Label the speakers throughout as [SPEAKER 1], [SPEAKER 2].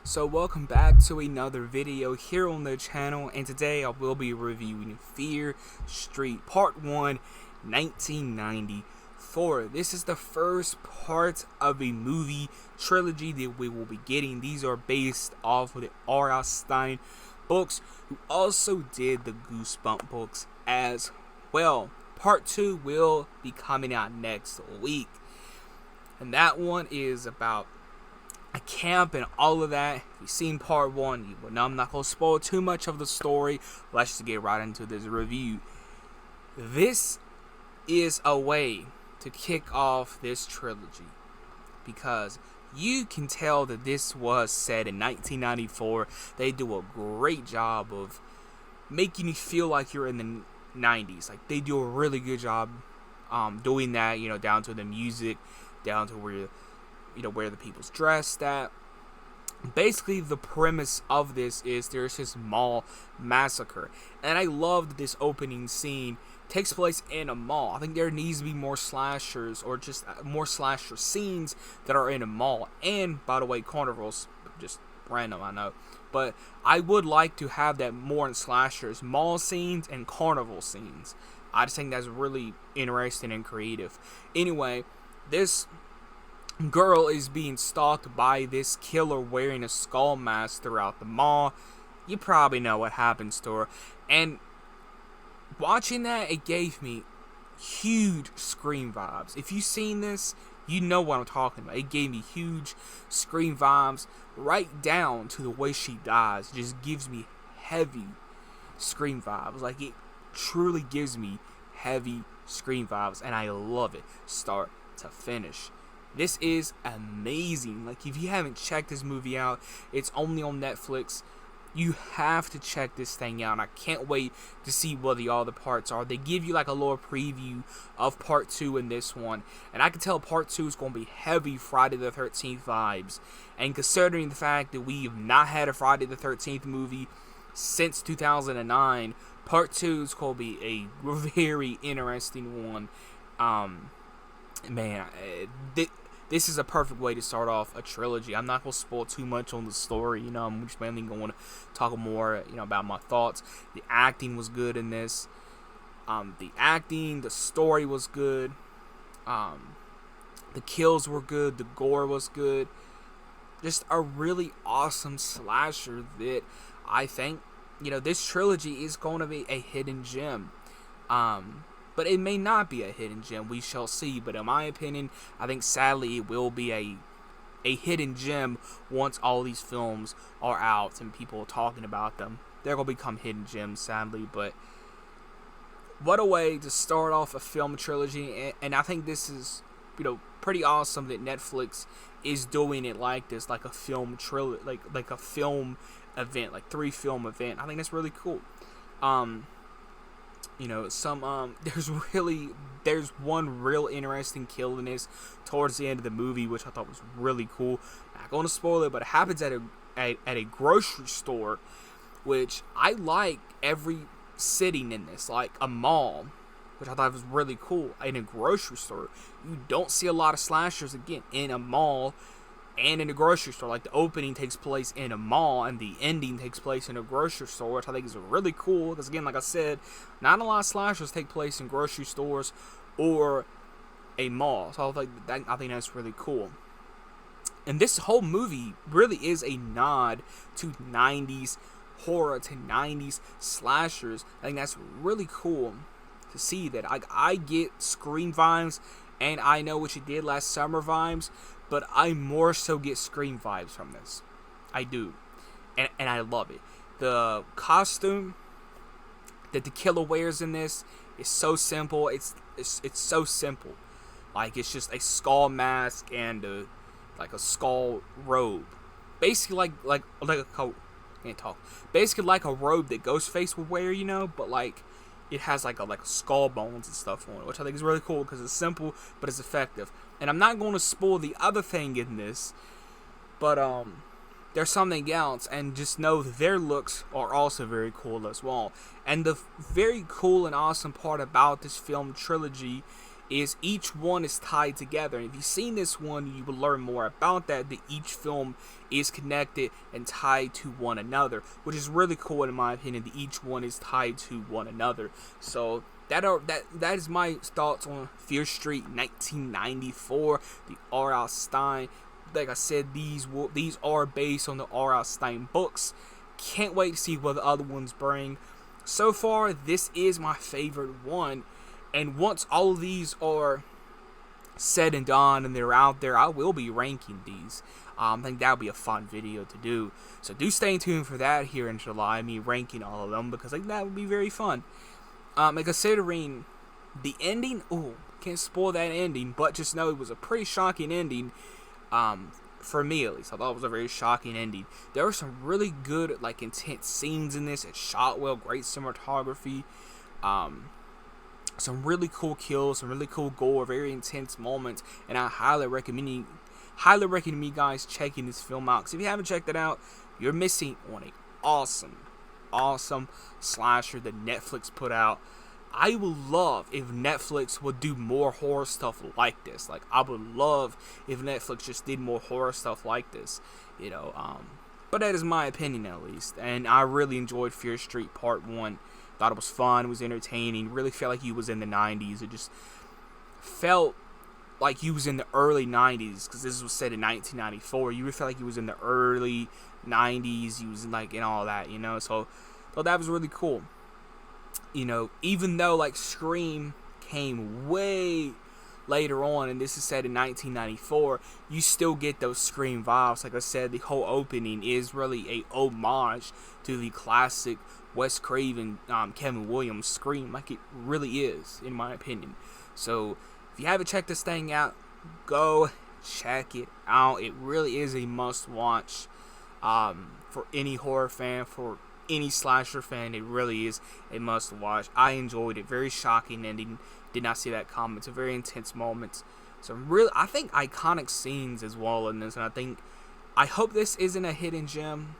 [SPEAKER 1] So welcome back to another video here on the channel, and today I will be reviewing Fear Street Part 1, 1994. This is the first part of a movie trilogy that we will be getting. These are based off of the R.L. Stine books, who also did the Goosebumps books as well. Part 2 will be coming out next week, and that one is about a camp and all of that. If you've seen part 1, you will know I'm not going to spoil too much of the story. Let's just get right into this review. This is a way to kick off this trilogy, because you can tell that this was set in 1994. They do a great job of making you feel like you're in the 90s. Like, they do a really good job doing that, down to the music, down to where the people's dressed at. Basically, the premise of this is there's this mall massacre, and I love that this opening scene takes place in a mall. I think there needs to be more slashers, or just more slasher scenes that are in a mall. And by the way, carnivals, just random, I know, but I would like to have that more in slashers, mall scenes and carnival scenes. I just think that's really interesting and creative. Anyway, this girl is being stalked by this killer wearing a skull mask throughout the mall. You probably know what happens to her. And watching that, it gave me huge Scream vibes. If you've seen this, you know what I'm talking about. It gave me huge Scream vibes, right down to the way she dies. It just gives me heavy Scream vibes. Like, it truly gives me heavy Scream vibes, and I love it, start to finish. This is amazing. Like, if you haven't checked this movie out, it's only on Netflix. You have to check this thing out, and I can't wait to see what the other parts are. They give you like a little preview of part 2 in this one, and I can tell part 2 is going to be heavy Friday the 13th vibes. And considering the fact that we've not had a Friday the 13th movie since 2009, part 2 is going to be a very interesting one. This is a perfect way to start off a trilogy. I'm not going to spoil too much on the story. I'm just mainly going to talk more, about my thoughts. The acting was good in this. The story was good. The kills were good. The gore was good. Just a really awesome slasher that I think, this trilogy is going to be a hidden gem. But it may not be a hidden gem. We shall see. But in my opinion, I think sadly it will be a hidden gem once all these films are out and people are talking about them. They're going to become hidden gems, sadly. But what a way to start off a film trilogy. And I think this is, pretty awesome that Netflix is doing it like this, like a film trilogy, like a film event, like 3 film event. I think that's really cool. There's one real interesting kill in this towards the end of the movie, which I thought was really cool. Not going to spoil it, but it happens at a grocery store, which I like every setting in this, like a mall, which I thought was really cool. In a grocery store, you don't see a lot of slashers again in a mall and in a grocery store. Like, the opening takes place in a mall and the ending takes place in a grocery store, which I think is really cool, because again, like I said, not a lot of slashers take place in grocery stores or a mall. So I think that's really cool. And this whole movie really is a nod to 90s horror, to 90s slashers. I think that's really cool to see that. I get Scream vibes, and I Know What You Did Last Summer vibes, but I more so get Scream vibes from this. I do. And I love it. The costume that the killer wears in this is so simple. It's so simple. Like, it's just a skull mask and a skull robe. Basically like a coat. Can't talk. Basically like a robe that Ghostface would wear, but like it has like a skull bones and stuff on it, which I think is really cool because it's simple but it's effective. And I'm not going to spoil the other thing in this, but there's something else, and just know that their looks are also very cool as well. And the very cool and awesome part about this film trilogy is each one is tied together. And if you've seen this one, you will learn more about that each film is connected and tied to one another, which is really cool in my opinion, that each one is tied to one another. So that is my thoughts on Fear Street 1994, the R.L. Stine. Like I said, these are based on the R.L. Stine books. Can't wait to see what the other ones bring. So far, this is my favorite one. And once all of these are said and done and they're out there, I will be ranking these. I think that would be a fun video to do. So do stay tuned for that here in July, me ranking all of them, because I think that would be very fun. And considering the ending, can't spoil that ending, but just know it was a pretty shocking ending. For me at least, I thought it was a very shocking ending. There were some really good, like, intense scenes in this. It shot well, great cinematography. Some really cool kills, some really cool gore, very intense moments, and I highly recommend you guys checking this film out. Because if you haven't checked it out, you're missing on a awesome slasher that Netflix put out. I would love if Netflix would do more horror stuff like this. Like, I would love if Netflix just did more horror stuff like this, you know. But that is my opinion, at least. And I really enjoyed Fear Street Part 1. Thought it was fun, it was entertaining, really felt like you was in the 90s. It just felt like you was in the early 90s, because this was set in 1994. You really felt like you was in the early 90s, you was like in all that, you know. So thought that was really cool. You know, even though like Scream came way later on, and this is set in 1994, you still get those Scream vibes. Like I said, the whole opening is really a homage to the classic Wes Craven, Kevin Williams Scream. Like, it really is, in my opinion. So if you haven't checked this thing out, go check it out. It really is a must watch for any horror fan, for any slasher fan. It really is a must watch. I enjoyed it. Very shocking ending. Did not see that coming. It's a very intense moments. Some real, I think, iconic scenes as well in this. And I hope this isn't a hidden gem,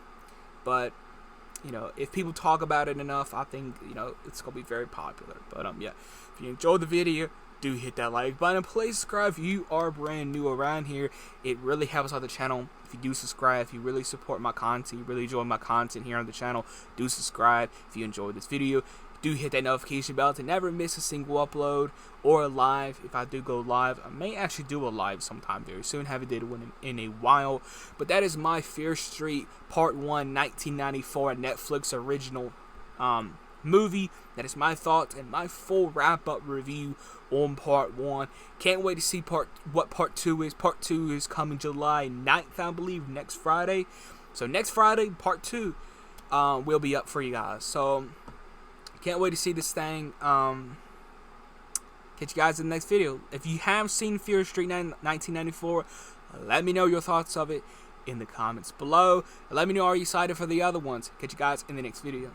[SPEAKER 1] but you know, if people talk about it enough, I think, you know, it's gonna be very popular. But yeah, if you enjoyed the video, do hit that like button. Please subscribe if you are brand new around here. It really helps out the channel if you do subscribe. If you really support my content, you really enjoy my content here on the channel, do subscribe. If you enjoyed this video, do hit that notification bell to never miss a single upload or a live. If I do go live, I may actually do a live sometime very soon. Haven't did one in a while. But that is my Fear Street Part 1 1994 Netflix original movie. That is my thoughts and my full wrap-up review on Part 1. Can't wait to see what Part 2 is. Part 2 is coming July 9th, I believe, next Friday. So next Friday, Part 2 will be up for you guys. So can't wait to see this thing. Catch you guys in the next video. If you have seen Fear Street 1994, let me know your thoughts of it in the comments below. Let me know, are you excited for the other ones? Catch you guys in the next video.